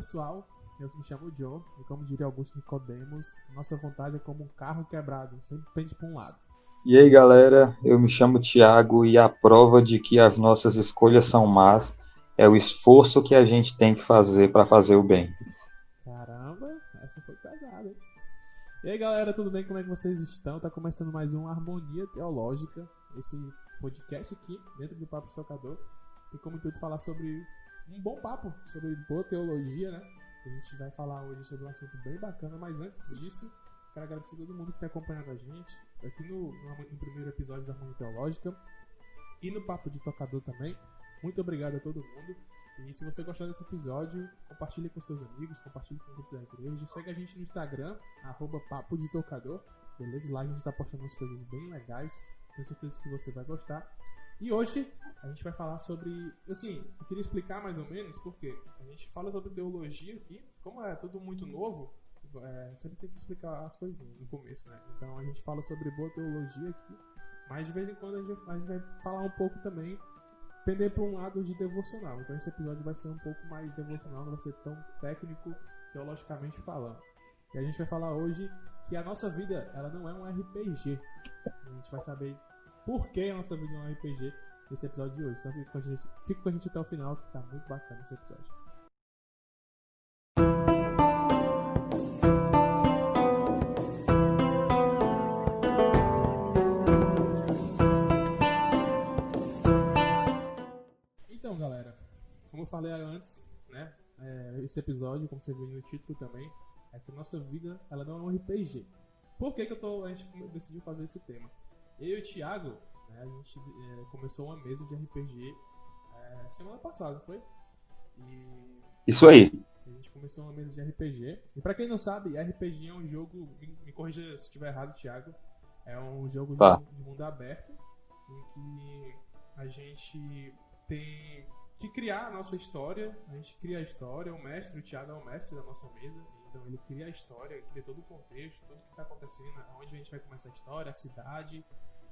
pessoal, eu me chamo John e como diria Augusto Nicodemos, nossa vontade é como um carro quebrado, sempre pende para um lado. E aí galera, eu me chamo Thiago e a prova de que as nossas escolhas são más é o esforço que a gente tem que fazer para fazer o bem. Caramba, essa foi pesada, hein? E aí galera, tudo bem? Como é que vocês estão? Tá começando mais um Harmonia Teológica, esse podcast aqui dentro do Papo de Tocador. E como intuito falar sobre um bom papo, sobre boa teologia, né? A gente vai falar hoje sobre um assunto bem bacana, mas antes disso, quero agradecer a todo mundo que está acompanhando a gente aqui no primeiro episódio da Harmonia Teológica e no Papo de Tocador também. Muito obrigado a todo mundo. E se você gostou desse episódio, compartilhe com os seus amigos, compartilhe com o grupo da igreja. Segue a gente no Instagram, @Papo de Tocador, beleza? Lá a gente está postando umas coisas bem legais. Tenho certeza que você vai gostar. E hoje a gente vai falar sobre... Assim, eu queria explicar mais ou menos porque a gente fala sobre teologia aqui. Como é tudo muito novo, sempre tem que explicar as coisinhas no começo, né? Então a gente fala sobre boa teologia aqui, mas de vez em quando a gente vai falar um pouco também, pender para um lado de devocional. Então esse episódio vai ser um pouco mais devocional, não vai ser tão técnico teologicamente falando. E a gente vai falar hoje que a nossa vida, ela não é um RPG. A gente vai saber por que a nossa vida não é um RPG nesse episódio de hoje. Então fica com a gente até o final, que tá muito bacana esse episódio. Então, galera, como eu falei antes, né, esse episódio, como você viu no título também, é que a nossa vida, ela não é um RPG. Por que a gente decidiu fazer esse tema? Eu e o Thiago, né, a gente começou uma mesa de RPG semana passada, não foi? Isso aí. A gente começou uma mesa de RPG. E pra quem não sabe, RPG é um jogo, me corrija se estiver errado, Thiago, é um jogo de mundo aberto, em que a gente tem que criar a nossa história. A gente cria a história, o mestre, o Thiago é o mestre da nossa mesa, então ele cria a história, ele cria todo o contexto, tudo que está acontecendo, onde a gente vai começar a história, a cidade.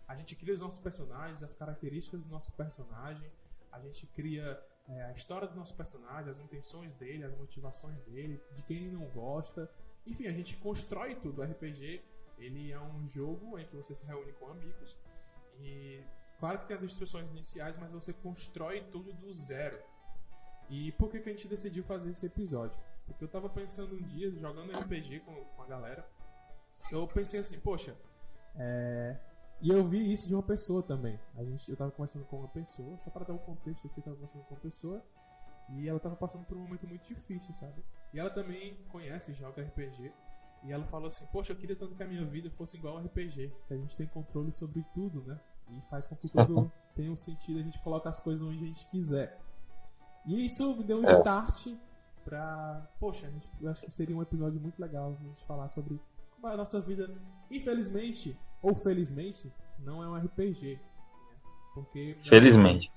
A gente cria os nossos personagens, as características do nosso personagem, a gente cria a história do nosso personagem, as intenções dele, as motivações dele, de quem ele não gosta. Enfim, a gente constrói tudo. O RPG, ele é um jogo em que você se reúne com amigos e claro que tem as instruções iniciais, mas você constrói tudo do zero. E por que a gente decidiu fazer esse episódio? Porque eu tava pensando um dia, jogando RPG com a galera, eu pensei assim, poxa, e eu vi isso de uma pessoa também. Eu tava conversando com uma pessoa, só para dar um contexto aqui, eu tava conversando com uma pessoa, e ela tava passando por um momento muito difícil, sabe? E ela também conhece, joga RPG, e ela falou assim, poxa, eu queria tanto que a minha vida fosse igual ao RPG, que a gente tem controle sobre tudo, né? E faz com que tudo tenha um sentido, a gente coloca as coisas onde a gente quiser. E isso me deu um start pra... Poxa, eu acho que seria um episódio muito legal a gente falar sobre como é a nossa vida, infelizmente, ou felizmente, não é um RPG. Né? Porque... Felizmente.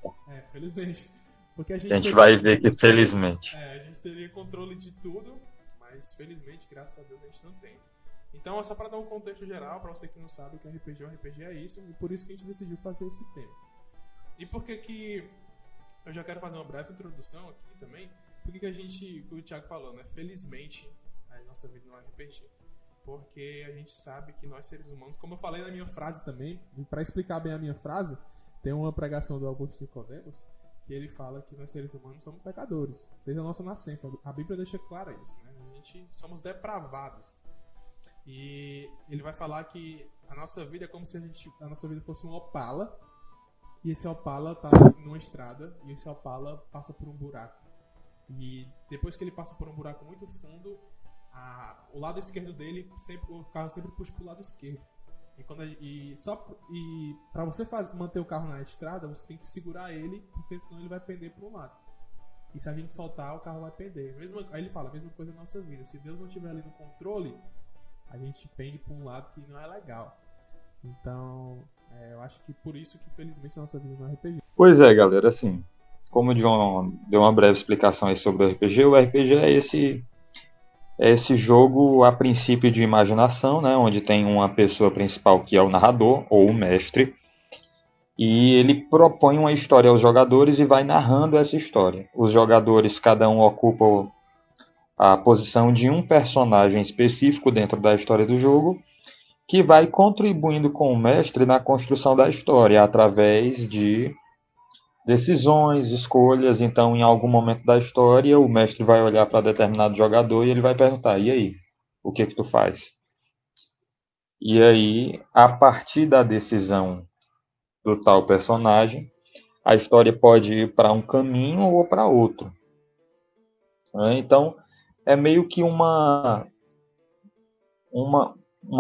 Felizmente. Porque A gente vai ver que felizmente. A gente teria controle de tudo, mas felizmente, graças a Deus, a gente não tem. Então é só para dar um contexto geral, para você que não sabe o que é RPG, o RPG é isso, e por isso que a gente decidiu fazer esse tema. E por que eu já quero fazer uma breve introdução aqui também, por que a gente, o Thiago falou, né, felizmente a nossa vida não é RPG. Porque a gente sabe que nós seres humanos, como eu falei na minha frase também, e para explicar bem a minha frase, tem uma pregação do Augusto Nicodemos, que ele fala que nós seres humanos somos pecadores, desde a nossa nascença. A Bíblia deixa claro isso, né? A gente somos depravados. E ele vai falar que a nossa vida é como se a nossa vida fosse um Opala, e esse Opala tá numa estrada, e esse Opala passa por um buraco. E depois que ele passa por um buraco muito fundo, o lado esquerdo dele, o carro sempre puxa pro lado esquerdo. E para você manter o carro na estrada, você tem que segurar ele, porque senão ele vai pender para um lado. E se a gente soltar, o carro vai pender. Aí ele fala, a mesma coisa na nossa vida. Se Deus não estiver ali no controle, a gente pende para um lado que não é legal. Então, eu acho que por isso que felizmente a nossa vida não é RPG. Pois é, galera, assim, como o John deu uma breve explicação aí sobre o RPG é esse jogo a princípio de imaginação, né, onde tem uma pessoa principal que é o narrador ou o mestre, e ele propõe uma história aos jogadores e vai narrando essa história. Os jogadores, cada um ocupa a posição de um personagem específico dentro da história do jogo, que vai contribuindo com o mestre na construção da história, através de decisões, escolhas. Então, em algum momento da história, o mestre vai olhar para determinado jogador e ele vai perguntar: e aí, o que que tu faz? E aí, a partir da decisão do tal personagem, a história pode ir para um caminho ou para outro, né? Então, é meio que uma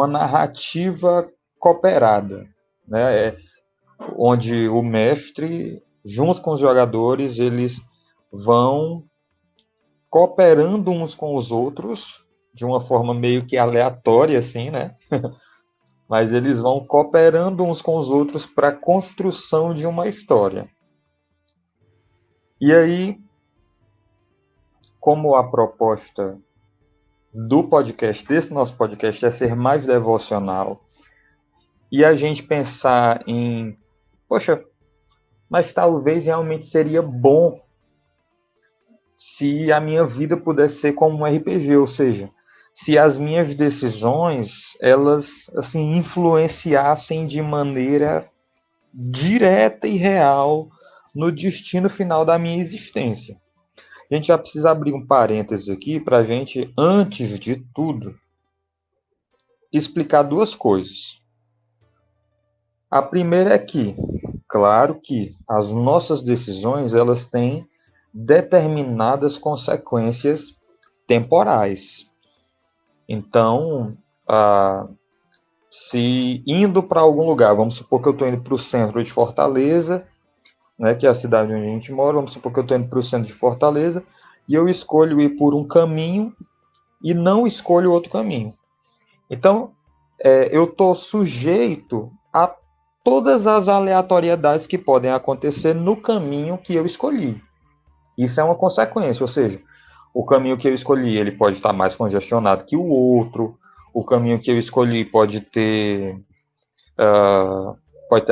narrativa cooperada, né? Onde o mestre, junto com os jogadores, eles vão cooperando uns com os outros, de uma forma meio que aleatória, assim, né? Mas eles vão cooperando uns com os outros para a construção de uma história. E aí, como a proposta do podcast, desse nosso podcast, é ser mais devocional, e a gente pensar em, poxa, mas talvez realmente seria bom se a minha vida pudesse ser como um RPG, ou seja, se as minhas decisões, elas assim influenciassem de maneira direta e real no destino final da minha existência. A gente já precisa abrir um parênteses aqui para a gente, antes de tudo, explicar duas coisas. A primeira é que, claro que as nossas decisões, elas têm determinadas consequências temporais. Então, se indo para algum lugar, vamos supor que eu estou indo para o centro de Fortaleza, né, que é a cidade onde a gente mora, vamos supor que eu estou indo para o centro de Fortaleza, e eu escolho ir por um caminho e não escolho outro caminho. Então, eu estou sujeito a todas as aleatoriedades que podem acontecer no caminho que eu escolhi. Isso é uma consequência, ou seja, o caminho que eu escolhi, ele pode estar mais congestionado que o outro, o caminho que eu escolhi pode ter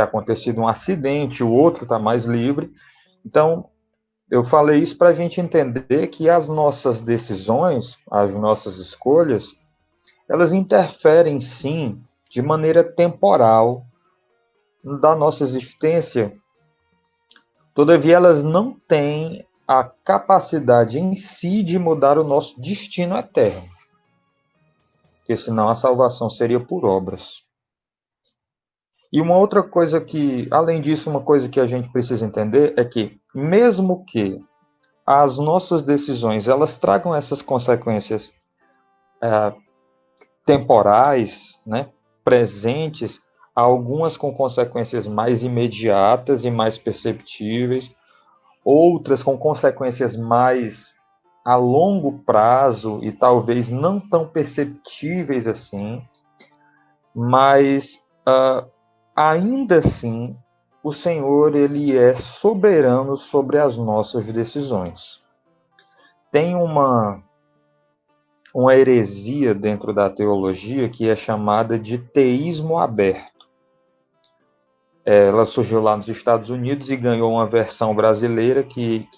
acontecido um acidente, o outro está mais livre. Então, eu falei isso para a gente entender que as nossas decisões, as nossas escolhas, elas interferem, sim, de maneira temporal da nossa existência. Todavia, elas não têm a capacidade em si de mudar o nosso destino eterno, porque senão a salvação seria por obras. E uma outra coisa que, além disso, uma coisa que a gente precisa entender é que, mesmo que as nossas decisões elas tragam essas consequências temporais, né, presentes, algumas com consequências mais imediatas e mais perceptíveis, outras com consequências mais a longo prazo e talvez não tão perceptíveis assim, mas ainda assim o Senhor, ele é soberano sobre as nossas decisões. Tem uma heresia dentro da teologia que é chamada de teísmo aberto. Ela surgiu lá nos Estados Unidos e ganhou uma versão brasileira que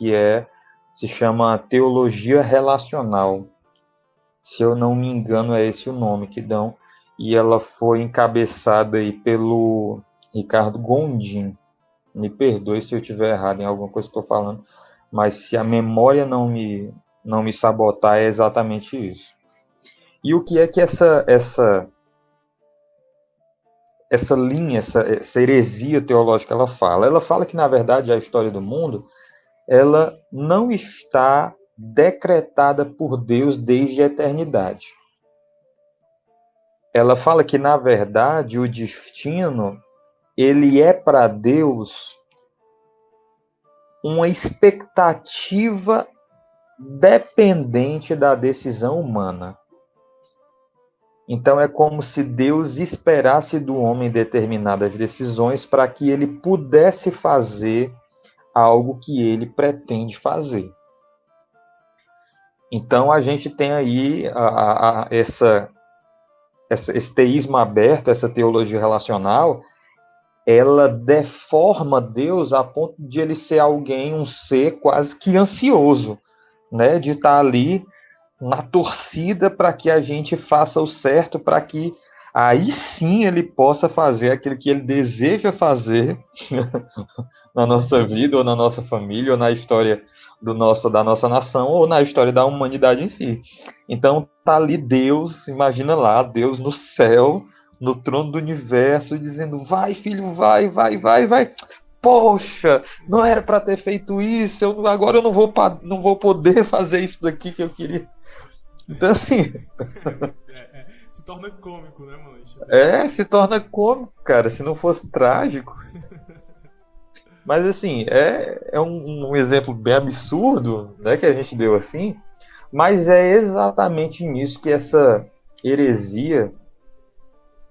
se chama teologia relacional. Se eu não me engano, é esse o nome que dão. E ela foi encabeçada aí pelo Ricardo Gondim. Me perdoe se eu estiver errado em alguma coisa que estou falando, mas se a memória não me sabotar, é exatamente isso. E o que é que essa linha, essa heresia teológica, ela fala? Ela fala que, na verdade, a história do mundo, ela não está decretada por Deus desde a eternidade. Ela fala que, na verdade, o destino, ele é para Deus uma expectativa dependente da decisão humana. Então é como se Deus esperasse do homem determinadas decisões para que ele pudesse fazer algo que ele pretende fazer. Então a gente tem aí esse teísmo aberto, essa teologia relacional, ela deforma Deus a ponto de ele ser alguém, um ser quase que ansioso, né, de estar ali na torcida para que a gente faça o certo, para que aí sim ele possa fazer aquilo que ele deseja fazer na nossa vida, ou na nossa família, ou na história da nossa nação, ou na história da humanidade em si. Então tá ali Deus, imagina lá, Deus no céu, no trono do universo, dizendo: vai, filho, vai, vai, vai, vai. Poxa, não era para ter feito isso, agora eu não vou poder fazer isso daqui que eu queria. Então, assim. Se torna cômico, né, mano? Se torna cômico, cara, se não fosse trágico. Mas, assim, é um exemplo bem absurdo, né, que a gente deu assim, mas é exatamente nisso que essa heresia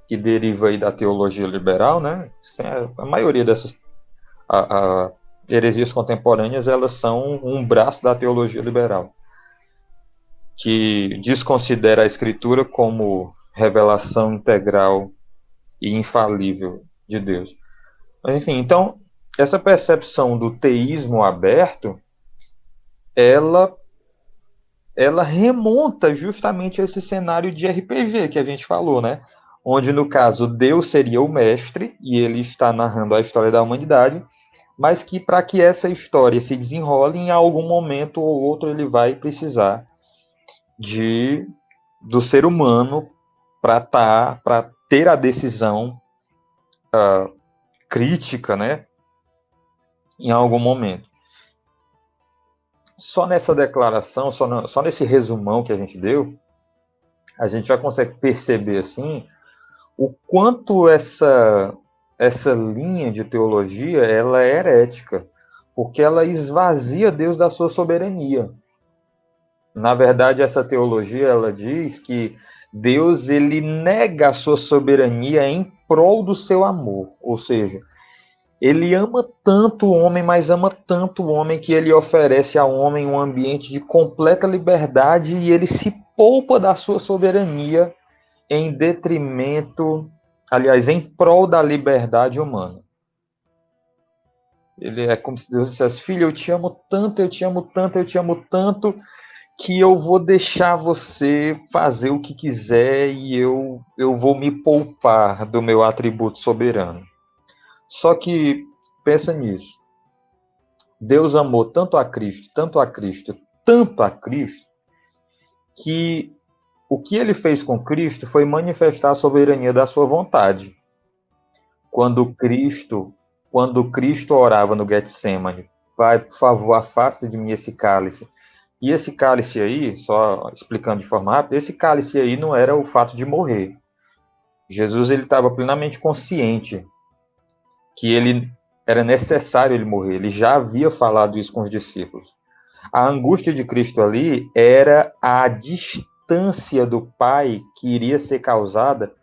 que deriva aí da teologia liberal, né, a maioria dessas heresias contemporâneas, elas são um braço da teologia liberal, que desconsidera a Escritura como revelação integral e infalível de Deus. Mas, enfim, então, essa percepção do teísmo aberto, ela remonta justamente a esse cenário de RPG que a gente falou, né? Onde, no caso, Deus seria o mestre e ele está narrando a história da humanidade, mas que para que essa história se desenrole, em algum momento ou outro ele vai precisar do ser humano para ter a decisão crítica, né? Em algum momento. Só nessa declaração, só nesse resumão que a gente deu, a gente já consegue perceber assim o quanto essa linha de teologia ela é herética, porque ela esvazia Deus da sua soberania. Na verdade, essa teologia ela diz que Deus ele nega a sua soberania em prol do seu amor, ou seja, ele ama tanto o homem, mas ama tanto o homem que ele oferece ao homem um ambiente de completa liberdade e ele se poupa da sua soberania em detrimento, aliás, em prol da liberdade humana. Ele é como se Deus dissesse: filho, eu te amo tanto, eu te amo tanto, eu te amo tanto, que eu vou deixar você fazer o que quiser e eu vou me poupar do meu atributo soberano. Só que, pensa nisso. Deus amou tanto a Cristo, tanto a Cristo, tanto a Cristo, que o que ele fez com Cristo foi manifestar a soberania da sua vontade. Quando Cristo orava no Getsemane: Pai, por favor, afaste de mim esse cálice. E esse cálice aí, só explicando de forma rápida, esse cálice aí não era o fato de morrer. Jesus ele estava plenamente consciente que ele era necessário ele morrer. Ele já havia falado isso com os discípulos. A angústia de Cristo ali era a distância do Pai que iria ser causada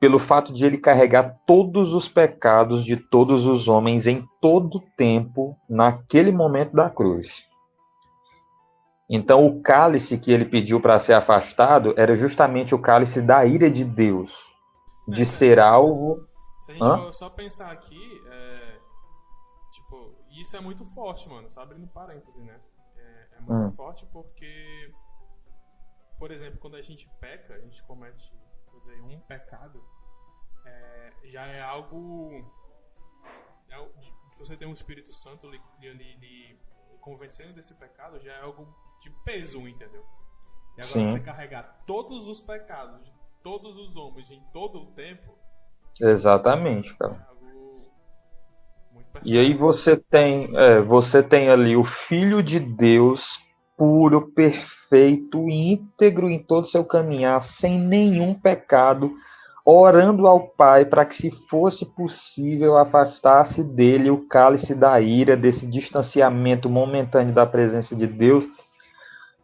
pelo fato de ele carregar todos os pecados de todos os homens em todo o tempo, naquele momento da cruz. Então, o cálice que ele pediu para ser afastado era justamente o cálice da ira de Deus, de ser alvo. Se a gente for só pensar aqui, tipo, isso é muito forte, mano, só abrindo parêntese, né? É muito forte porque, por exemplo, quando a gente peca, a gente comete, vou dizer, um pecado, já é algo. Você tem um Espírito Santo lhe convencendo desse pecado, já é algo de peso, entendeu? E agora Sim. Você carregar todos os pecados de todos os homens em todo o tempo. Exatamente, cara. É algo muito pesado. E aí você tem ali o Filho de Deus puro, perfeito, íntegro em todo o seu caminhar, sem nenhum pecado, orando ao Pai para que, se fosse possível, afastasse dele o cálice da ira, desse distanciamento momentâneo da presença de Deus,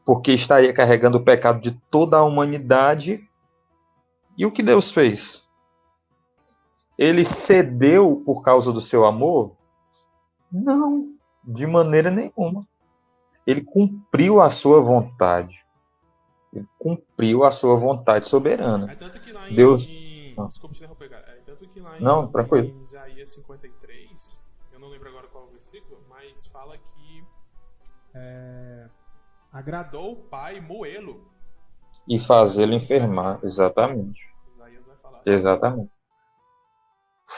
porque estaria carregando o pecado de toda a humanidade. E o que Deus fez? Ele cedeu por causa do seu amor? Não, de maneira nenhuma. Ele cumpriu a sua vontade. Ele cumpriu a sua vontade soberana. É tanto que lá Deus... Desculpa te interromper, cara. É tanto que lá em Isaías 53, eu não lembro agora qual é o versículo, mas fala que agradou o pai moê-lo. E fazê-lo enfermar, exatamente. Isaías vai falar. Exatamente.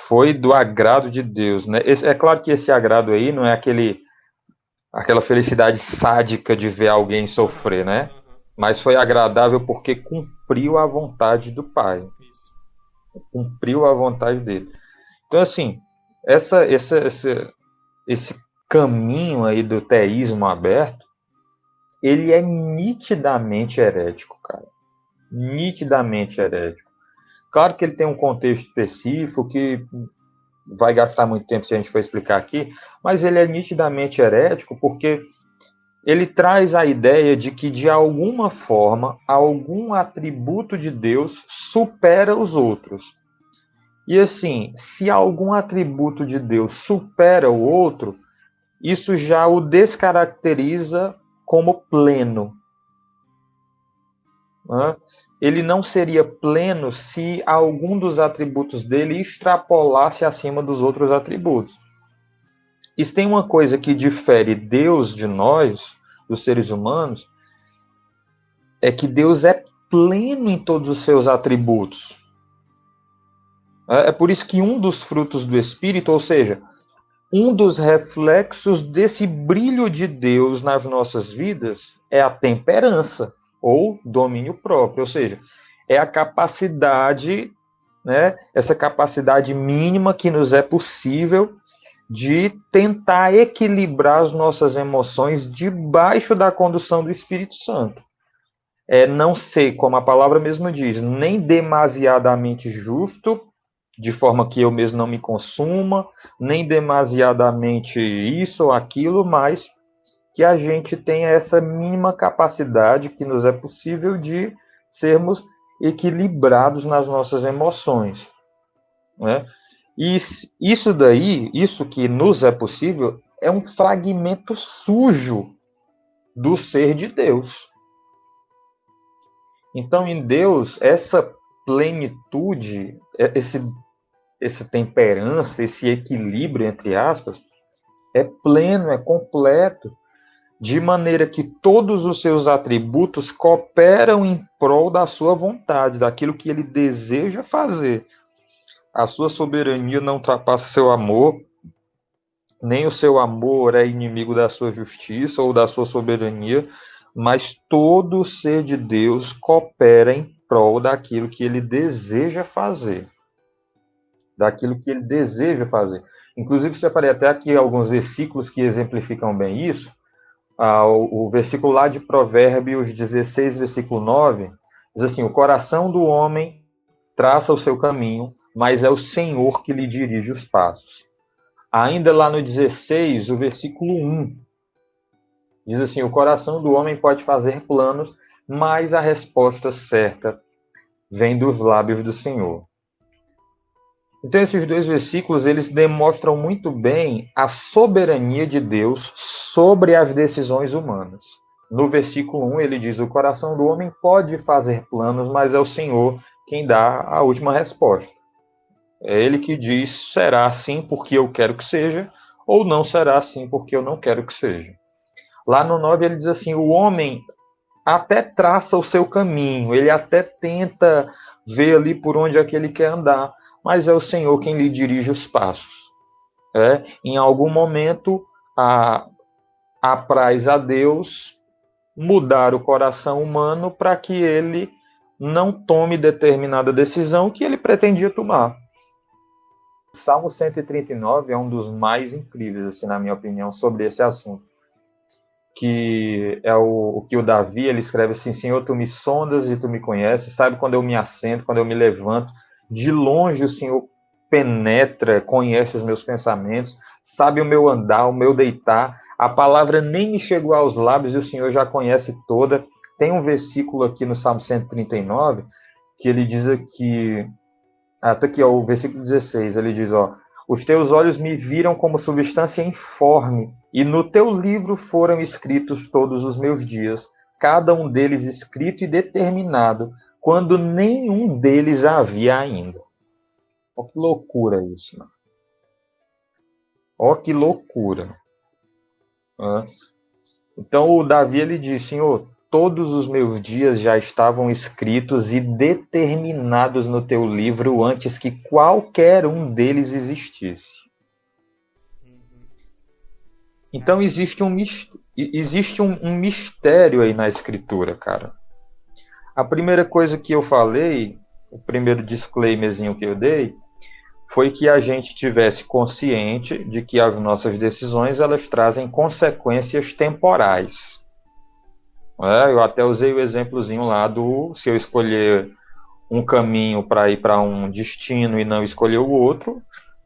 Foi do agrado de Deus, né? É claro que esse agrado aí não é aquela felicidade sádica de ver alguém sofrer, né? Mas foi agradável porque cumpriu a vontade do Pai. Isso. Cumpriu a vontade dele. Então, assim, esse caminho aí do teísmo aberto, ele é nitidamente herético, cara. Nitidamente herético. Claro que ele tem um contexto específico que vai gastar muito tempo se a gente for explicar aqui, mas ele é nitidamente herético porque ele traz a ideia de que, de alguma forma, algum atributo de Deus supera os outros. E assim, se algum atributo de Deus supera o outro, isso já o descaracteriza como pleno. Ele não seria pleno se algum dos atributos dele extrapolasse acima dos outros atributos. E se tem uma coisa que difere Deus de nós, dos seres humanos, é que Deus é pleno em todos os seus atributos. É por isso que um dos frutos do Espírito, ou seja, um dos reflexos desse brilho de Deus nas nossas vidas é a temperança, ou domínio próprio, ou seja, é a capacidade, né, essa capacidade mínima que nos é possível de tentar equilibrar as nossas emoções debaixo da condução do Espírito Santo. É não ser, como a palavra mesmo diz, nem demasiadamente justo, de forma que eu mesmo não me consuma, nem demasiadamente isso ou aquilo, mas que a gente tenha essa mínima capacidade que nos é possível de sermos equilibrados nas nossas emoções, né? E isso daí, isso que nos é possível, é um fragmento sujo do ser de Deus. Então, em Deus, essa plenitude, essa temperança, esse equilíbrio, entre aspas, é pleno, é completo, de maneira que todos os seus atributos cooperam em prol da sua vontade, daquilo que ele deseja fazer. A sua soberania não ultrapassa seu amor, nem o seu amor é inimigo da sua justiça ou da sua soberania, mas todo o ser de Deus coopera em prol daquilo que ele deseja fazer. Daquilo que ele deseja fazer. Inclusive, separei até aqui alguns versículos que exemplificam bem isso. O versículo lá de Provérbios 16, versículo 9, diz assim: o coração do homem traça o seu caminho, mas é o Senhor que lhe dirige os passos. Ainda lá no 16, o versículo 1, diz assim: o coração do homem pode fazer planos, mas a resposta certa vem dos lábios do Senhor. Então, esses dois versículos, eles demonstram muito bem a soberania de Deus sobre as decisões humanas. No versículo 1, ele diz: o coração do homem pode fazer planos, mas é o Senhor quem dá a última resposta. É ele que diz: será assim porque eu quero que seja, ou não será assim porque eu não quero que seja. Lá no 9, ele diz assim: o homem até traça o seu caminho, ele até tenta ver ali por onde é que ele quer andar, mas é o Senhor quem lhe dirige os passos. Em algum momento, apraz a Deus mudar o coração humano para que ele não tome determinada decisão que ele pretendia tomar. O Salmo 139 é um dos mais incríveis, assim, na minha opinião, sobre esse assunto. Que é o que o Davi, ele escreve assim: Senhor, tu me sondas e tu me conheces, sabe quando eu me assento, quando eu me levanto, de longe o Senhor penetra, conhece os meus pensamentos, sabe o meu andar, o meu deitar, a palavra nem me chegou aos lábios e o Senhor já conhece toda. Tem um versículo aqui no Salmo 139, que ele diz aqui, até aqui, o versículo 16, ele diz, os teus olhos me viram como substância informe, e no teu livro foram escritos todos os meus dias, cada um deles escrito e determinado, quando nenhum deles havia ainda. Olha que loucura isso, né? Olha que loucura. Então o Davi ele diz: Senhor, todos os meus dias já estavam escritos e determinados no teu livro antes que qualquer um deles existisse. Então existe um mistério aí na escritura, cara. A primeira coisa que eu falei, o primeiro disclaimerzinho que eu dei, foi que a gente tivesse consciente de que as nossas decisões elas trazem consequências temporais. Eu até usei o exemplozinho lá do se eu escolher um caminho para ir para um destino e não escolher o outro,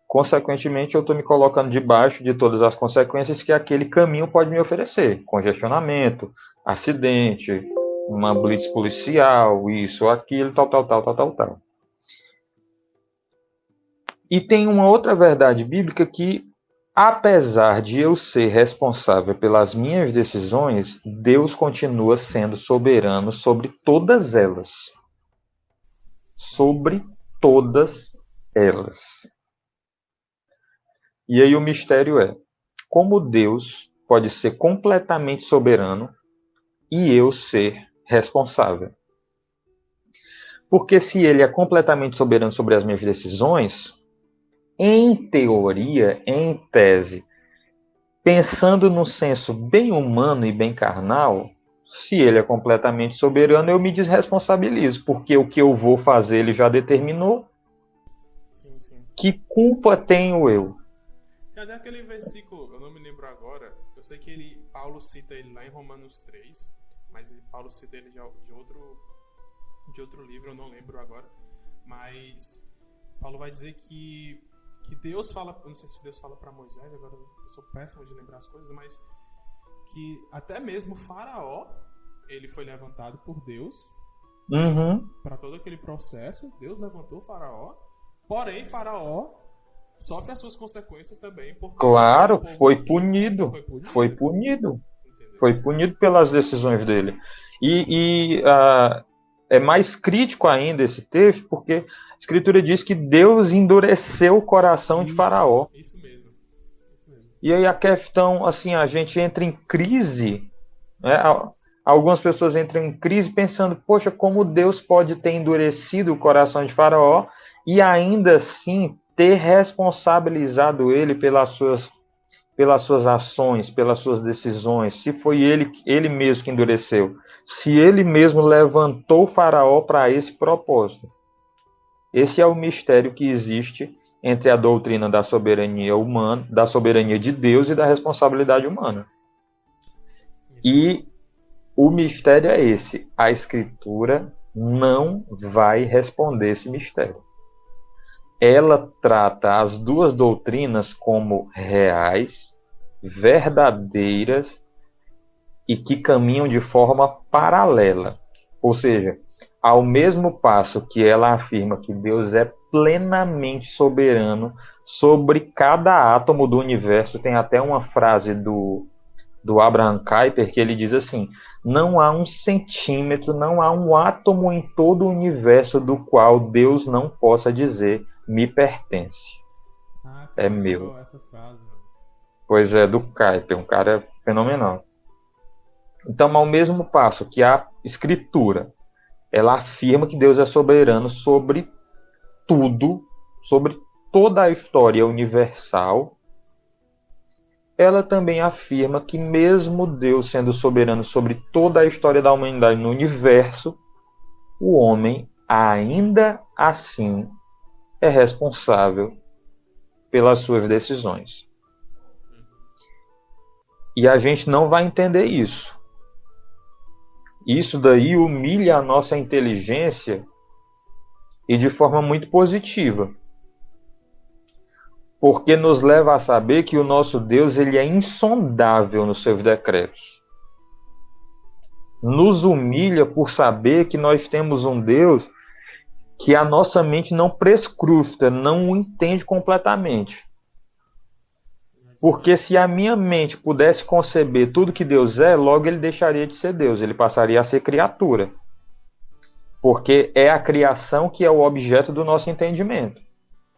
consequentemente eu estou me colocando debaixo de todas as consequências que aquele caminho pode me oferecer. Congestionamento, acidente, uma blitz policial, isso, aquilo, tal. E tem uma outra verdade bíblica que, apesar de eu ser responsável pelas minhas decisões, Deus continua sendo soberano sobre todas elas. Sobre todas elas. E aí o mistério é, como Deus pode ser completamente soberano e eu ser responsável? Porque se ele é completamente soberano sobre as minhas decisões, em teoria, em tese, pensando no senso bem humano e bem carnal, se ele é completamente soberano, eu me desresponsabilizo, porque o que eu vou fazer ele já determinou. Sim. Que culpa tenho eu? Cadê aquele versículo? Eu não me lembro agora. Eu sei que Paulo cita ele lá em Romanos 3, mas Paulo cita ele de outro livro, eu não lembro agora. Mas Paulo vai dizer que Deus fala, eu não sei se Deus fala para Moisés, agora eu sou péssimo de lembrar as coisas, mas que até mesmo Faraó, ele foi levantado por Deus para todo aquele processo. Deus levantou Faraó, porém Faraó sofre as suas consequências também. Claro, foi punido. Foi punido pelas decisões dele. É mais crítico ainda esse texto, porque a Escritura diz que Deus endureceu o coração de Faraó. Isso mesmo. E aí a questão, assim, a gente entra em crise, né? Algumas pessoas entram em crise pensando, poxa, como Deus pode ter endurecido o coração de Faraó e ainda assim ter responsabilizado ele pelas suas ações, pelas suas decisões, se foi ele mesmo que endureceu, se ele mesmo levantou o Faraó para esse propósito. Esse é o mistério que existe entre a doutrina da soberania humana, da soberania de Deus e da responsabilidade humana. E o mistério é esse. A Escritura não vai responder esse mistério. Ela trata as duas doutrinas como reais, verdadeiras e que caminham de forma paralela. Ou seja, ao mesmo passo que ela afirma que Deus é plenamente soberano sobre cada átomo do universo, tem até uma frase do Abraham Kuyper que ele diz assim: não há 1 centímetro, não há um átomo em todo o universo do qual Deus não possa dizer me pertence. É meu. Essa frase, pois é, do Kuyper, um cara fenomenal. Então, ao mesmo passo que a Escritura ela afirma que Deus é soberano sobre tudo, sobre toda a história universal, ela também afirma que mesmo Deus sendo soberano sobre toda a história da humanidade no universo, o homem ainda assim é responsável pelas suas decisões. E a gente não vai entender isso. Isso daí humilha a nossa inteligência e de forma muito positiva. Porque nos leva a saber que o nosso Deus ele é insondável nos seus decretos. Nos humilha por saber que nós temos um Deus que a nossa mente não prescruta, não o entende completamente. Porque se a minha mente pudesse conceber tudo que Deus é, logo ele deixaria de ser Deus, ele passaria a ser criatura. Porque é a criação que é o objeto do nosso entendimento.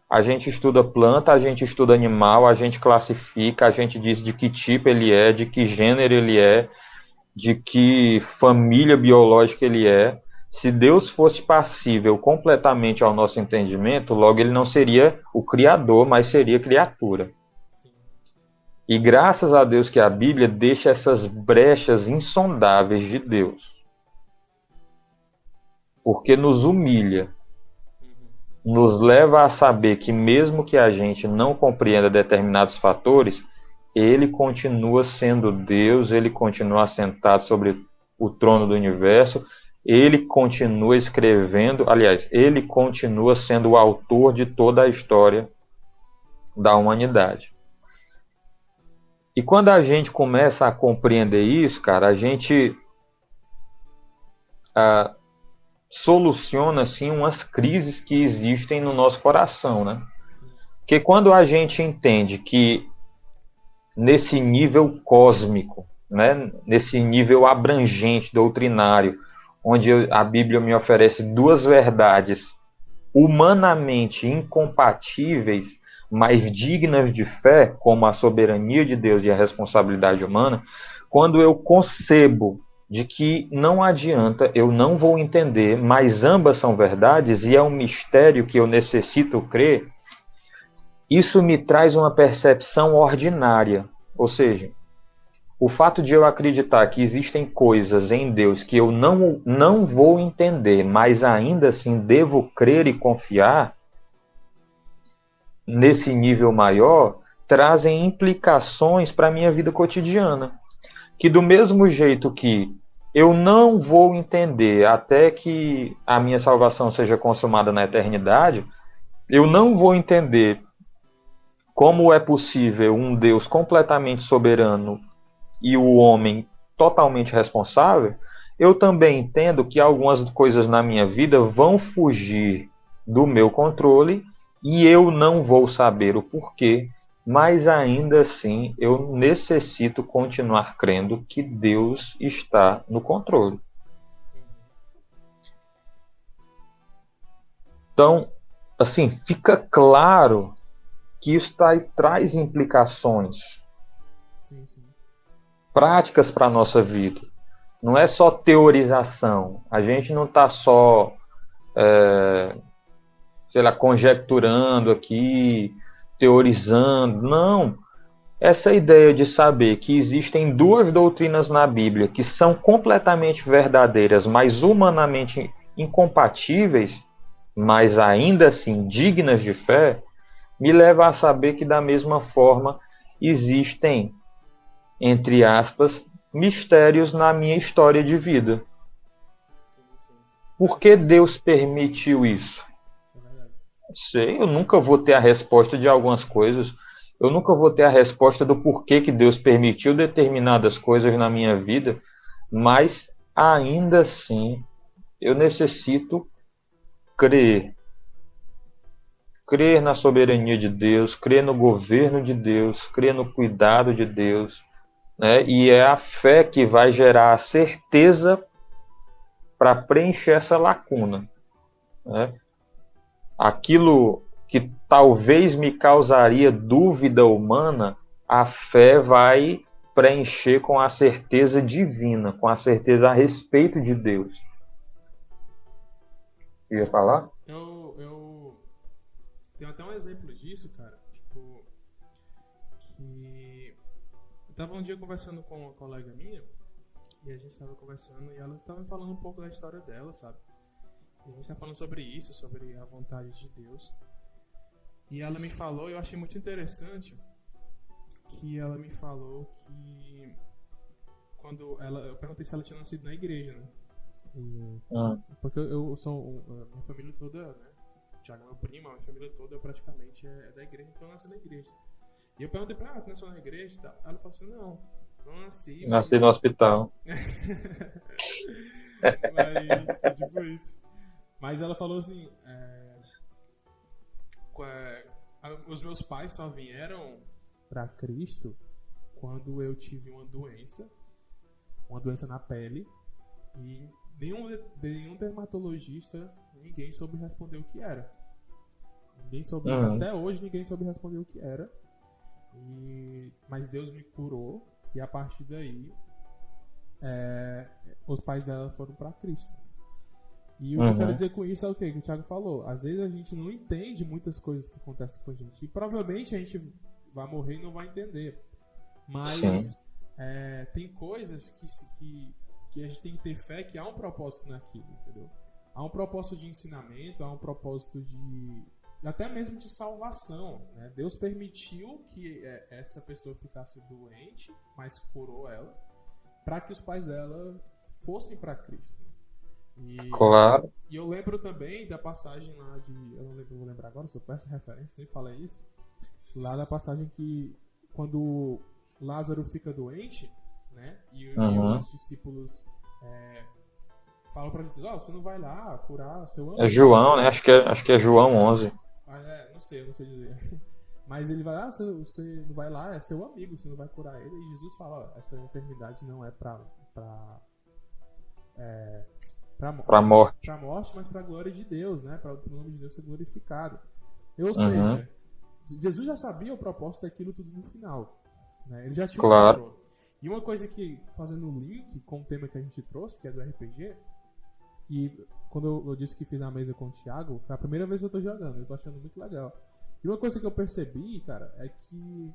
A gente estuda planta, a gente estuda animal, a gente classifica, a gente diz de que tipo ele é, de que gênero ele é, de que família biológica ele é. Se Deus fosse passível completamente ao nosso entendimento, logo ele não seria o Criador, mas seria criatura. E graças a Deus que a Bíblia deixa essas brechas insondáveis de Deus. Porque nos humilha, nos leva a saber que mesmo que a gente não compreenda determinados fatores, ele continua sendo Deus, ele continua assentado sobre o trono do universo, ele continua escrevendo, aliás, ele continua sendo o autor de toda a história da humanidade. E quando a gente começa a compreender isso, cara, a gente soluciona assim umas crises que existem no nosso coração, né? Porque quando a gente entende que nesse nível cósmico, né, nesse nível abrangente, doutrinário, onde a Bíblia me oferece duas verdades humanamente incompatíveis, mas dignas de fé, como a soberania de Deus e a responsabilidade humana, quando eu concebo de que não adianta, eu não vou entender, mas ambas são verdades e é um mistério que eu necessito crer, isso me traz uma percepção ordinária, ou seja, o fato de eu acreditar que existem coisas em Deus que eu não vou entender, mas ainda assim devo crer e confiar, nesse nível maior, trazem implicações para a minha vida cotidiana. Que do mesmo jeito que eu não vou entender até que a minha salvação seja consumada na eternidade, eu não vou entender como é possível um Deus completamente soberano e o homem totalmente responsável, eu também entendo que algumas coisas na minha vida vão fugir do meu controle e eu não vou saber o porquê, mas ainda assim eu necessito continuar crendo que Deus está no controle. Então, assim, fica claro que isso traz implicações práticas para a nossa vida. Não é só teorização. A gente não está só, conjecturando aqui, teorizando. Não. Essa ideia de saber que existem duas doutrinas na Bíblia que são completamente verdadeiras, mas humanamente incompatíveis, mas ainda assim dignas de fé, me leva a saber que da mesma forma existem, entre aspas, mistérios na minha história de vida. Por que Deus permitiu isso? Sei, eu nunca vou ter a resposta de algumas coisas. Eu nunca vou ter a resposta do porquê que Deus permitiu determinadas coisas na minha vida, mas ainda assim eu necessito crer. Crer na soberania de Deus, crer no governo de Deus, crer no cuidado de Deus, né? E é a fé que vai gerar a certeza para preencher essa lacuna, né? Aquilo que talvez me causaria dúvida humana, a fé vai preencher com a certeza divina, com a certeza a respeito de Deus. Ia falar? Eu tenho até um exemplo disso, cara. Tipo, que eu tava um dia conversando com uma colega minha, e a gente tava conversando, e ela tava falando um pouco da história dela, sabe? E a gente tá falando sobre isso, sobre a vontade de Deus. E ela me falou, eu achei muito interessante, que ela me falou que eu perguntei se ela tinha nascido na igreja, né? Porque eu sou minha família toda, né? O Thiago é meu primo, minha família toda praticamente é da igreja, então eu nasci na igreja. E eu perguntei pra ela, tu nasceu na igreja e tal? Ela falou assim, não nasci. Nasci no hospital. Mas, tipo isso. Mas ela falou assim, os meus pais só vieram pra Cristo quando eu tive uma doença na pele, e nenhum dermatologista, ninguém soube responder o que era. Ninguém soube, até hoje ninguém soube responder o que era. Mas Deus me curou e a partir daí os pais dela foram para Cristo. E o que eu quero dizer com isso é o que o Thiago falou. Às vezes a gente não entende muitas coisas que acontecem com a gente. E provavelmente a gente vai morrer e não vai entender. Mas tem coisas que a gente tem que ter fé que há um propósito naquilo, entendeu? Há um propósito de ensinamento, há um propósito até mesmo de salvação, né? Deus permitiu que essa pessoa ficasse doente, mas curou ela, para que os pais dela fossem para Cristo. Claro. E eu lembro também da passagem lá eu não lembro, vou lembrar agora, se eu peço referência, sempre falei isso, lá da passagem que quando Lázaro fica doente, né? E os discípulos falam para Jesus, você não vai lá curar seu amigo. É João, né? Acho que é João 11. Não sei dizer. Mas ele vai lá, você não vai lá, é seu amigo, você não vai curar ele. E Jesus fala, essa enfermidade não é para morte, mas para a glória de Deus, né? Para o nome de Deus ser glorificado. Ou seja, Jesus já sabia o propósito daquilo tudo no final, né? Ele já tinha um controle. E uma coisa que, fazendo um link com o tema que a gente trouxe, que é do RPG, e quando eu disse que fiz a mesa com o Thiago, foi a primeira vez que eu tô jogando, eu tô achando muito legal. E uma coisa que eu percebi, cara, é que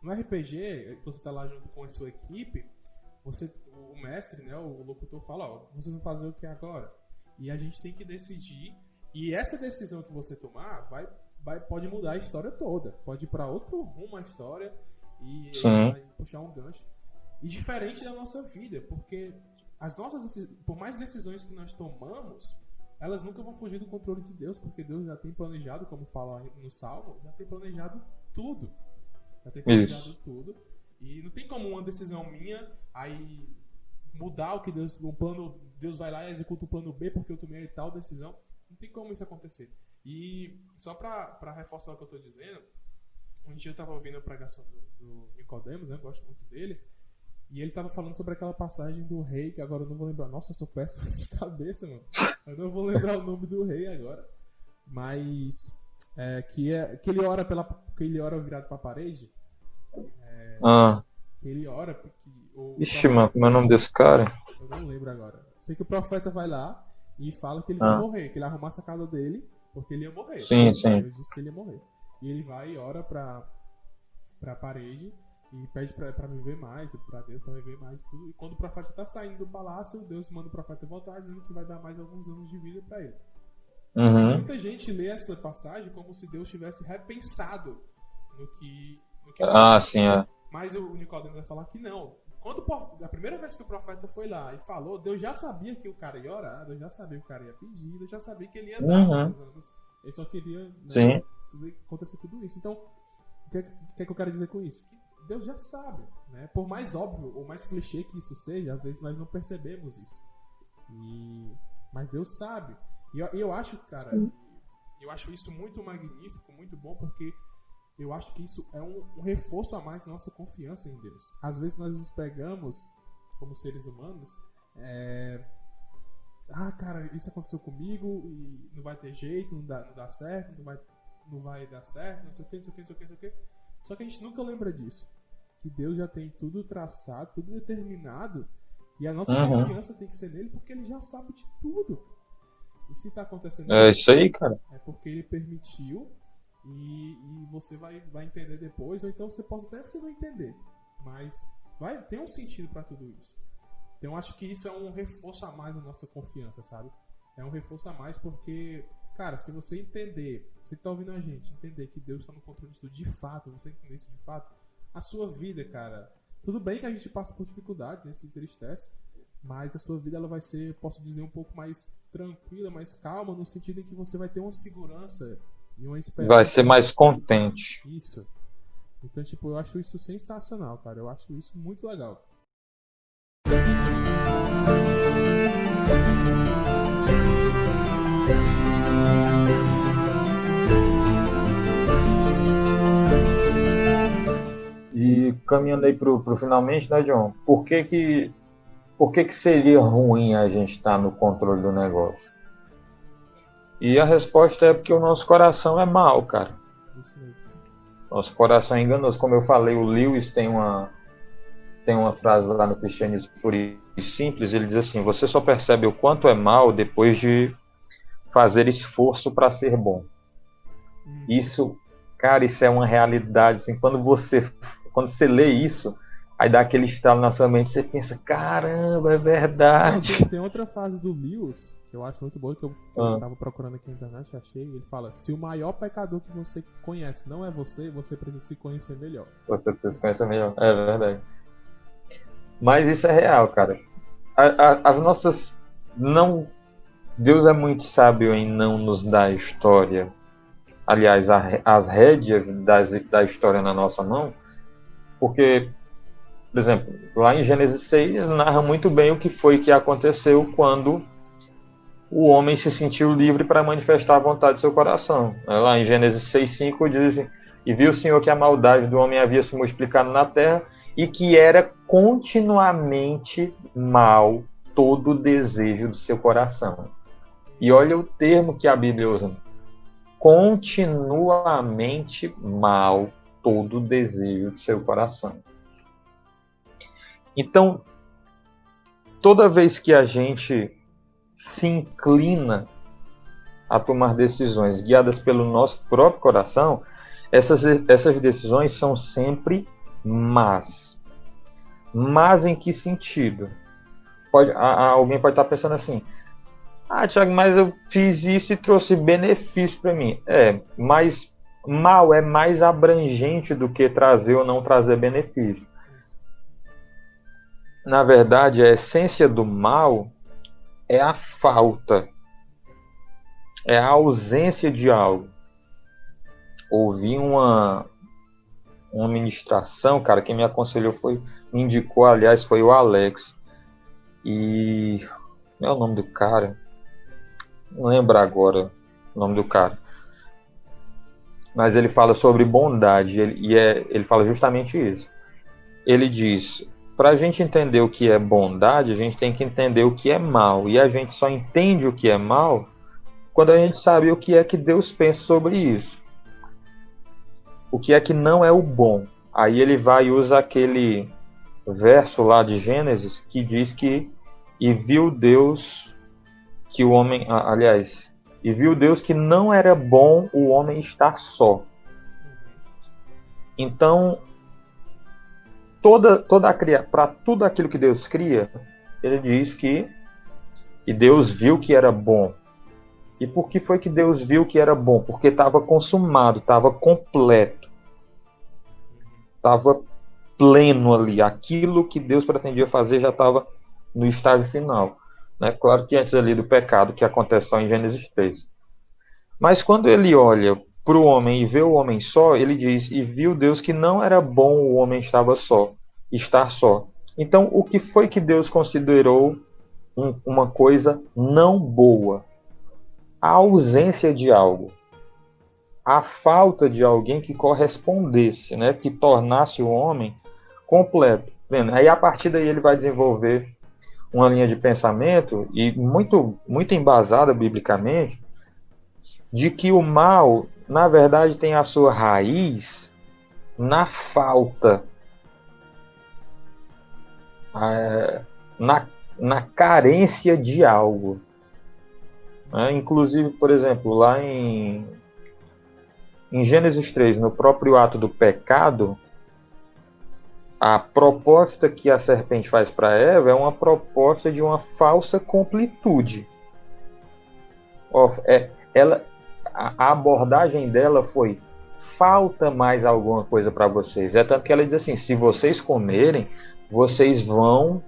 no RPG, você tá lá junto com a sua equipe, o mestre, né, o locutor fala, vocês vão fazer o que agora? E a gente tem que decidir, e essa decisão que você tomar pode mudar a história toda, pode ir para outro rumo a história e puxar um gancho. E diferente da nossa vida, porque por mais decisões que nós tomamos, elas nunca vão fugir do controle de Deus, porque Deus já tem planejado, como fala no Salmo, já tem planejado tudo. Tudo. E não tem como uma decisão minha aí mudar Deus vai lá e executa o plano B porque eu tomei tal decisão. Não tem como isso acontecer. E só pra reforçar o que eu tô dizendo, um dia eu tava ouvindo a pregação do Nicodemos, né? Eu gosto muito dele. E ele tava falando sobre aquela passagem do rei, que agora eu não vou lembrar. Nossa, eu sou péssimo de cabeça, mano. Eu não vou lembrar o nome do rei agora. Mas que ele ora virado pra parede. Que ele ora Ixi, mano, como é o nome desse cara? Eu não lembro agora. Sei que o profeta vai lá e fala que ele vai morrer, que ele arrumasse a casa dele, porque ele ia morrer. Sim. Ele disse que ele ia morrer. E ele vai e ora pra parede e pede pra viver mais, pra Deus, pra viver mais. Tudo. E quando o profeta tá saindo do palácio, Deus manda o profeta voltar, dizendo que vai dar mais alguns anos de vida pra ele. Muita gente lê essa passagem como se Deus tivesse repensado no que sim, é. Mas o Nicodemos vai falar que não. A primeira vez que o profeta foi lá e falou, Deus já sabia que o cara ia orar, Deus já sabia que o cara ia pedir, Deus já sabia que ele ia dar mais anos. Ele só queria acontecer tudo isso. Então, o que é que eu quero dizer com isso? Que Deus já sabe, né? Por mais óbvio ou mais clichê que isso seja, às vezes nós não percebemos isso. Mas Deus sabe. E eu acho, cara, eu acho isso muito magnífico, muito bom, porque eu acho que isso é um reforço a mais na nossa confiança em Deus. Às vezes nós nos pegamos, como seres humanos, cara, isso aconteceu comigo e não vai ter jeito, não dá certo, não vai dar certo, não sei o que. Só que a gente nunca lembra disso. Que Deus já tem tudo traçado, tudo determinado, e a nossa confiança tem que ser nele, porque ele já sabe de tudo. E se tá acontecendo isso aí, cara. É porque ele permitiu. E você vai entender depois, ou então você pode até que você não entender, mas ter um sentido pra tudo isso. Então acho que isso é um reforço a mais na nossa confiança, sabe? É um reforço a mais porque, cara, se você entender, você que tá ouvindo a gente, entender que Deus está no controle disso de fato, você entender isso de fato, a sua vida, cara, tudo bem que a gente passa por dificuldades, né, se entristece, mas a sua vida ela vai ser, posso dizer, um pouco mais tranquila, mais calma, no sentido em que você vai ter uma segurança e uma esperança. Vai ser mais contente. Isso. Então, tipo, eu acho isso sensacional, cara. Eu acho isso muito legal. E caminhando aí pro finalmente, né, John? Por que seria ruim a gente estar no controle do negócio? E a resposta é porque o nosso coração é mau, cara. Isso mesmo. Nosso coração é enganoso. Como eu falei, o Lewis tem uma frase lá no Cristianismo Puro e Simples, ele diz assim: você só percebe o quanto é mal depois de fazer esforço para ser bom. Isso, cara, isso é uma realidade. Assim, quando você lê isso, aí dá aquele estalo na sua mente, você pensa, caramba, é verdade. Não, tem outra frase do Lewis, que eu acho muito boa, que eu tava procurando aqui na internet, achei, ele fala: se o maior pecador que você conhece não é você, você precisa se conhecer melhor. Você precisa se conhecer melhor, é verdade. Mas isso é real, cara. As nossas... não... Deus é muito sábio em não nos dar história. Aliás, as rédeas da história na nossa mão. Porque, por exemplo, lá em Gênesis 6 narra muito bem o que foi que aconteceu quando o homem se sentiu livre para manifestar a vontade do seu coração. Lá em Gênesis 6:5 diz: e viu o Senhor que a maldade do homem havia se multiplicado na terra e que era continuamente mal todo o desejo do seu coração. E olha o termo que a Bíblia usa: continuamente mal todo o desejo do seu coração. Então, toda vez que a gente se inclina a tomar decisões guiadas pelo nosso próprio coração, essas decisões são sempre más. Mas em que sentido? Alguém pode estar pensando assim: Thiago, mas eu fiz isso e trouxe benefício para mim. Mas mal é mais abrangente do que trazer ou não trazer benefício. Na verdade, a essência do mal é a falta, é a ausência de algo. Ouvi uma ministração, cara, quem me aconselhou me indicou, aliás, foi o Alex. E não é o nome do cara? Não lembro agora o nome do cara. Mas ele fala sobre bondade, ele fala justamente isso. Ele diz: para a gente entender o que é bondade, a gente tem que entender o que é mal. E a gente só entende o que é mal quando a gente sabe o que é que Deus pensa sobre isso. O que é que não é o bom. Aí ele vai e usa aquele verso lá de Gênesis que diz que e viu Deus que o homem... e viu Deus que não era bom o homem estar só. Então, para tudo aquilo que Deus cria, ele diz que e Deus viu que era bom. E por que foi que Deus viu que era bom? Porque estava consumado, estava completo. Estava pleno ali. Aquilo que Deus pretendia fazer já estava no estágio final. Né? Claro que antes ali do pecado, que acontece só em Gênesis 3. Mas quando ele olha para o homem e vê o homem só, ele diz: e viu Deus que não era bom o homem estar só. Então, o que foi que Deus considerou uma coisa não boa? A ausência de algo, a falta de alguém que correspondesse, né, que tornasse o homem completo. Aí a partir daí ele vai desenvolver uma linha de pensamento, e muito, muito embasada biblicamente, de que o mal, na verdade, tem a sua raiz na falta, na carência de algo. Inclusive, por exemplo, lá em Gênesis 3, no próprio ato do pecado, a proposta que a serpente faz para Eva é uma proposta de uma falsa completude. A abordagem dela foi: falta mais alguma coisa para vocês. É tanto que ela diz assim: se vocês comerem, vocês vão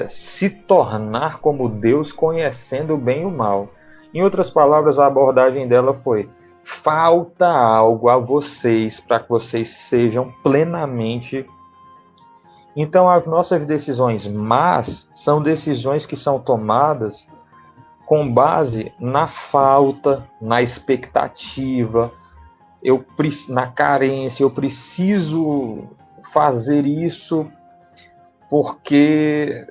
se tornar como Deus, conhecendo o bem e o mal. Em outras palavras, a abordagem dela foi: falta algo a vocês para que vocês sejam plenamente. Então, as nossas decisões más são decisões que são tomadas com base na falta, na expectativa, na carência. Eu preciso fazer isso porque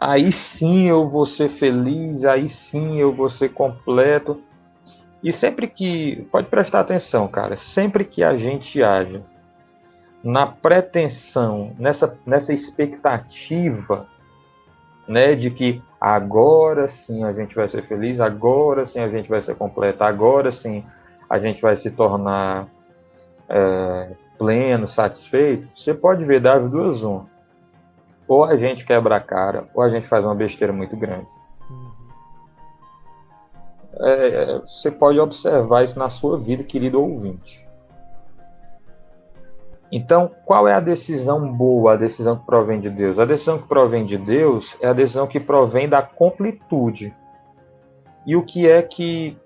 aí sim eu vou ser feliz, aí sim eu vou ser completo. E sempre que, pode prestar atenção, cara, sempre que a gente age na pretensão, nessa expectativa, né, de que agora sim a gente vai ser feliz, agora sim a gente vai ser completa, agora sim a gente vai se tornar pleno, satisfeito, você pode ver das duas uma. Ou a gente quebra a cara, ou a gente faz uma besteira muito grande. Você pode observar isso na sua vida, querido ouvinte. Então, qual é a decisão boa, a decisão que provém de Deus? A decisão que provém de Deus é a decisão que provém da completude. E o que é que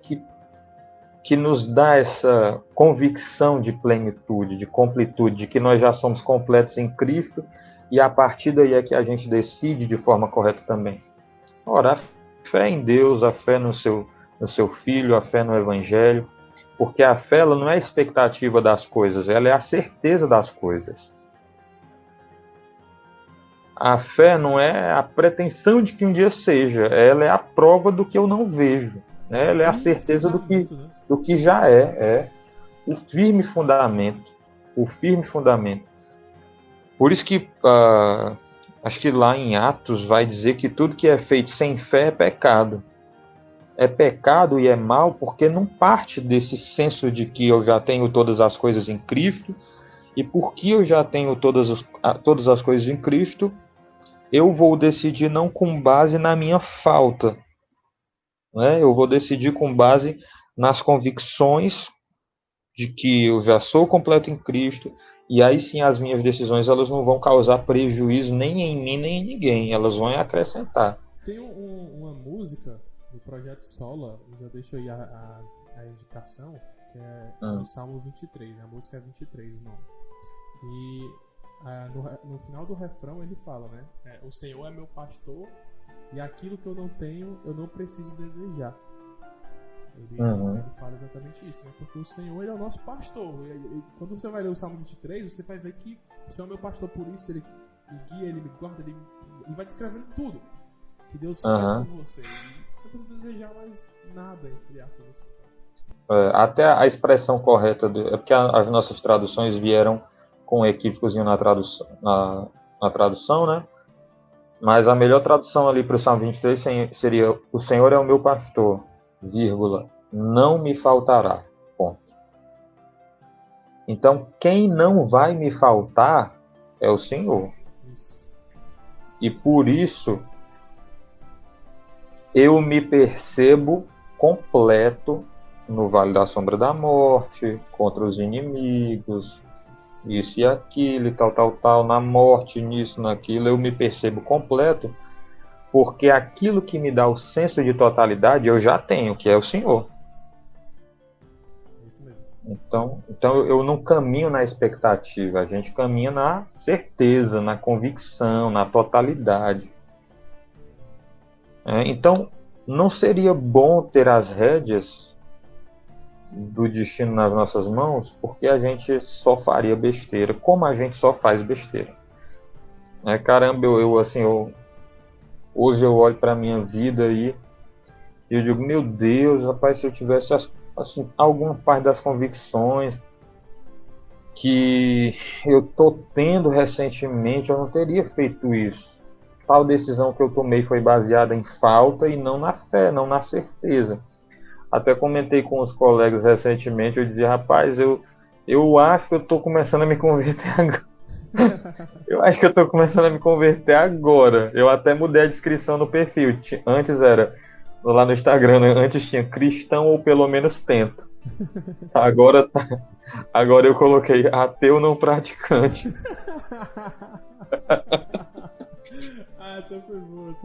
nos dá essa convicção de plenitude, de completude, de que nós já somos completos em Cristo, e a partir daí é que a gente decide de forma correta também? Ora, a fé em Deus, a fé no seu Filho, a fé no Evangelho, porque a fé ela não é a expectativa das coisas, ela é a certeza das coisas. A fé não é a pretensão de que um dia seja, ela é a prova do que eu não vejo, né? Ela é a certeza do que já é o firme fundamento, Por isso que acho que lá em Atos vai dizer que tudo que é feito sem fé é pecado. É pecado e é mal porque não parte desse senso de que eu já tenho todas as coisas em Cristo, e porque eu já tenho todas as coisas em Cristo, eu vou decidir não com base na minha falta, né? Eu vou decidir com base nas convicções de que eu já sou completo em Cristo, e aí sim as minhas decisões elas não vão causar prejuízo nem em mim nem em ninguém, elas vão acrescentar. Tem uma música do Projeto Sola, eu já deixo aí a indicação, que é o Salmo 23, a música é 23 o nome. E no final do refrão ele fala, né? O Senhor é meu pastor e aquilo que eu não tenho, eu não preciso desejar. Ele fala exatamente isso, né? Porque o Senhor ele é o nosso pastor. E quando você vai ler o Salmo 23, você vai ver que o Senhor é meu pastor, por isso ele me guia, ele me guarda, ele vai descrevendo tudo que Deus faz por você. Você não precisa desejar mais nada, entre aspas. Até a expressão correta, é porque as nossas traduções vieram com um equívocos na tradução, né? Mas a melhor tradução ali para o Salmo 23 seria: o Senhor é o meu pastor, vírgula, não me faltará, ponto. Então, quem não vai me faltar é o Senhor. E por isso, eu me percebo completo no vale da sombra da morte, contra os inimigos, isso e aquilo, e tal, na morte, nisso, naquilo, eu me percebo completo, porque aquilo que me dá o senso de totalidade eu já tenho, que é o Senhor. Então eu não caminho na expectativa, a gente caminha na certeza, na convicção, na totalidade. Então, não seria bom ter as rédeas do destino nas nossas mãos, porque a gente só faria besteira, como a gente só faz besteira. Caramba, hoje eu olho para a minha vida e eu digo, meu Deus, rapaz, se eu tivesse assim, alguma parte das convicções que eu tô tendo recentemente, eu não teria feito isso. Tal decisão que eu tomei foi baseada em falta e não na fé, não na certeza. Até comentei com os colegas recentemente, eu dizia, rapaz, eu acho que eu tô começando a me converter agora. Eu acho que eu tô começando a me converter agora. Eu até mudei a descrição no perfil. Antes era, lá no Instagram, antes tinha cristão ou pelo menos tento. Agora eu coloquei ateu não praticante. Essa foi boa.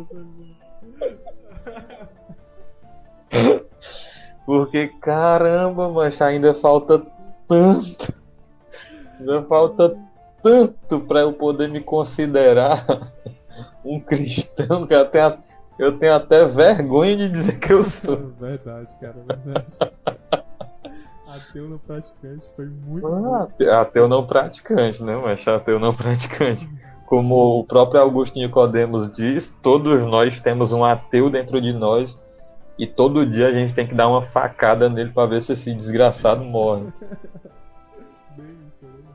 Porque, caramba, mas ainda falta tanto para eu poder me considerar um cristão, que eu tenho até vergonha de dizer que eu sou. Verdade, cara, verdade. Ateu não praticante foi muito ateu não praticante, né, mas ateu não praticante. Como o próprio Augusto Nicodemos diz, todos nós temos um ateu dentro de nós E todo dia a gente tem que dar uma facada nele pra ver se esse desgraçado morre. Bem isso, bem isso.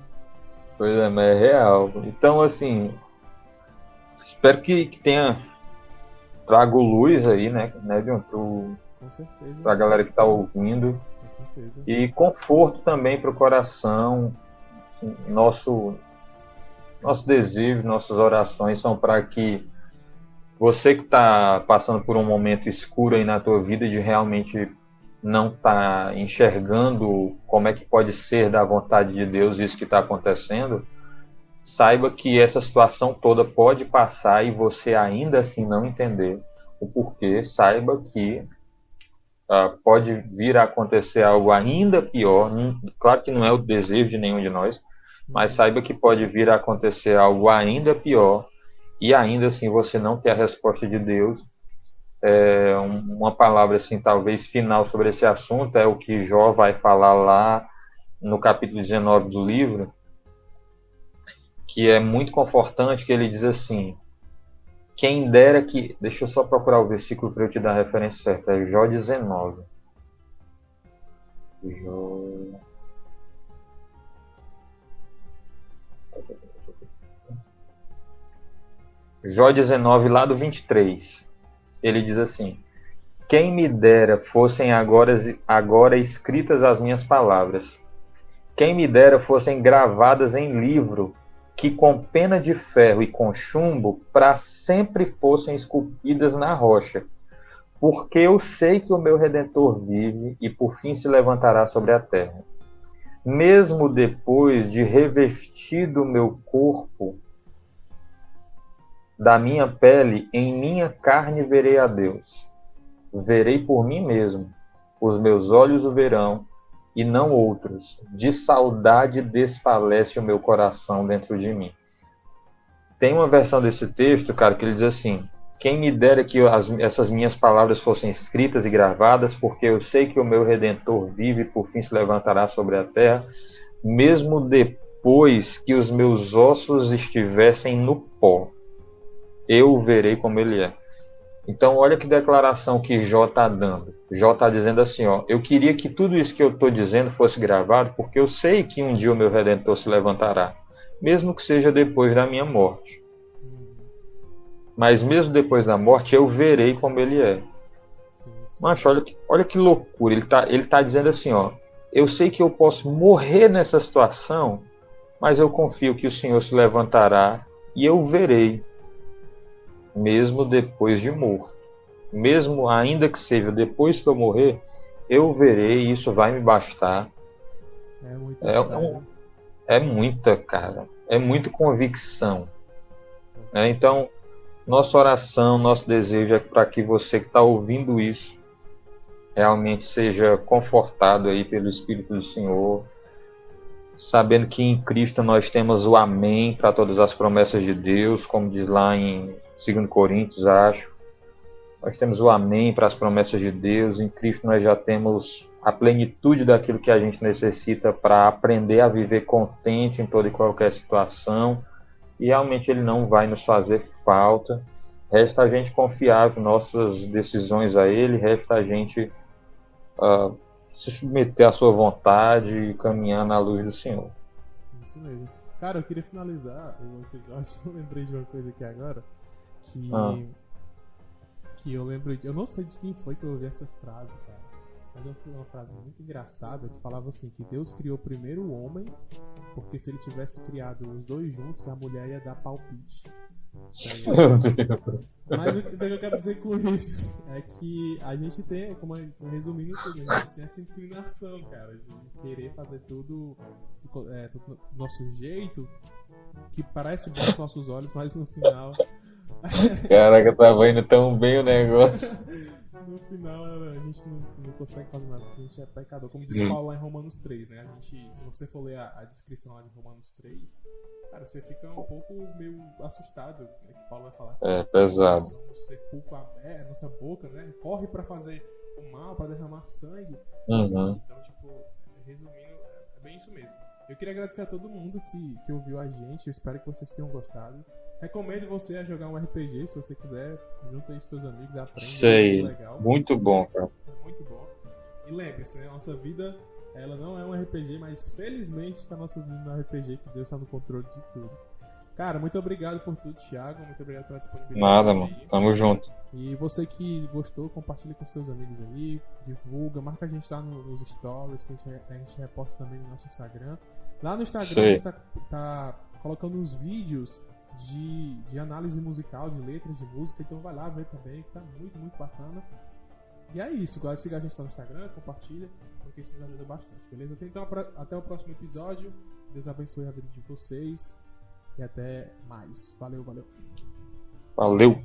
Pois é, mas é real. Então, assim, espero que tenha trago luz aí, né, John, Com certeza, pra galera que tá ouvindo. com certeza. E conforto também pro coração. Assim, nosso desejo, nossas orações são para que você que está passando por um momento escuro aí na tua vida de realmente não estar enxergando como é que pode ser da vontade de Deus isso que está acontecendo, saiba que essa situação toda pode passar e você ainda assim não entender o porquê. Saiba que pode vir a acontecer algo ainda pior. Claro que não é o desejo de nenhum de nós, mas saiba que pode vir a acontecer algo ainda pior e ainda assim você não ter a resposta de Deus. Uma palavra assim talvez final sobre esse assunto é o que Jó vai falar lá no capítulo 19 do livro, que é muito confortante, que ele diz assim: quem dera que... Deixa eu só procurar o versículo para eu te dar a referência certa. É Jó 19. Jó... Jó 19, lá do 23. Ele diz assim: quem me dera fossem agora escritas as minhas palavras. Quem me dera fossem gravadas em livro, que com pena de ferro e com chumbo para sempre fossem esculpidas na rocha. Porque eu sei que o meu Redentor vive e por fim se levantará sobre a terra. Mesmo depois de revestido o meu corpo da minha pele, em minha carne verei a Deus. Verei por mim mesmo, os meus olhos o verão, e não outros. De saudade desfalece o meu coração dentro de mim. Tem uma versão desse texto, cara, que ele diz assim: quem me dera que essas minhas palavras fossem escritas e gravadas, porque eu sei que o meu Redentor vive e por fim se levantará sobre a terra, mesmo depois que os meus ossos estivessem no pó. Eu o verei como ele é. Então, olha que declaração que Jó está dando. Jó está dizendo assim, ó: eu queria que tudo isso que eu estou dizendo fosse gravado, porque eu sei que um dia o meu Redentor se levantará, mesmo que seja depois da minha morte. Mas mesmo depois da morte, eu verei como ele é. Macho, olha que loucura. Ele tá dizendo assim, ó: eu sei que eu posso morrer nessa situação, mas eu confio que o Senhor se levantará e eu verei, mesmo depois de morto. Mesmo ainda que seja depois que eu morrer, eu verei e isso vai me bastar. É muito muita, cara. É muita convicção. Então, nossa oração, nosso desejo é para que você que está ouvindo isso realmente seja confortado aí pelo Espírito do Senhor, sabendo que em Cristo nós temos o amém para todas as promessas de Deus, como diz lá em 2 Coríntios, acho. Nós temos o amém para as promessas de Deus. Em Cristo nós já temos a plenitude daquilo que a gente necessita para aprender a viver contente em toda e qualquer situação. E realmente ele não vai nos fazer falta. Resta a gente confiar as nossas decisões a ele, resta a gente se submeter à sua vontade e caminhar na luz do Senhor. Isso mesmo. Cara, eu queria finalizar o episódio. Eu lembrei de uma coisa aqui agora. Que eu lembro de... Eu não sei de quem foi que eu ouvi essa frase, cara. Mas eu fui uma frase muito engraçada que falava assim: que Deus criou primeiro o homem, porque se ele tivesse criado os dois juntos, a mulher ia dar palpite. Mas o que eu quero dizer com isso é que a gente tem, como resumindo tudo, a gente tem essa inclinação, cara, de querer fazer tudo do nosso jeito, que parece bom aos nossos olhos, mas no final... Caraca, tava indo tão bem o negócio. No final a gente não consegue fazer nada, porque a gente é pecador. Como diz Paulo lá em Romanos 3, né? Se você for ler a descrição lá de Romanos 3, cara, você fica um pouco meio assustado, né? Que Paulo vai falar que pesado. Somos sepulcro aberto, nossa boca, né? Corre pra fazer o mal, pra derramar sangue. Uhum. Então, tipo, resumindo, é bem isso mesmo. Eu queria agradecer a todo mundo que ouviu a gente. Eu espero que vocês tenham gostado. Recomendo você a jogar um RPG, se você quiser. Junta aí com seus amigos, aprende. Sei. É muito legal. Muito bom, cara. É muito bom. E lembre-se, né? Nossa vida, ela não é um RPG, mas felizmente a nossa vida não é um RPG, que Deus está no controle de tudo. Cara, muito obrigado por tudo, Thiago. Muito obrigado pela disponibilidade. Nada, mano. Tamo junto. E você que gostou, compartilha com seus amigos aí, divulga, marca a gente lá nos stories, que a gente reposta também no nosso Instagram. Lá no Instagram a gente tá colocando uns vídeos de análise musical, de letras de música, então vai lá ver também, que tá muito, muito bacana. E é isso, agora siga a gente lá no Instagram, compartilha, porque isso nos ajuda bastante, beleza? Então até o próximo episódio, Deus abençoe a vida de vocês e até mais. Valeu, valeu. Valeu.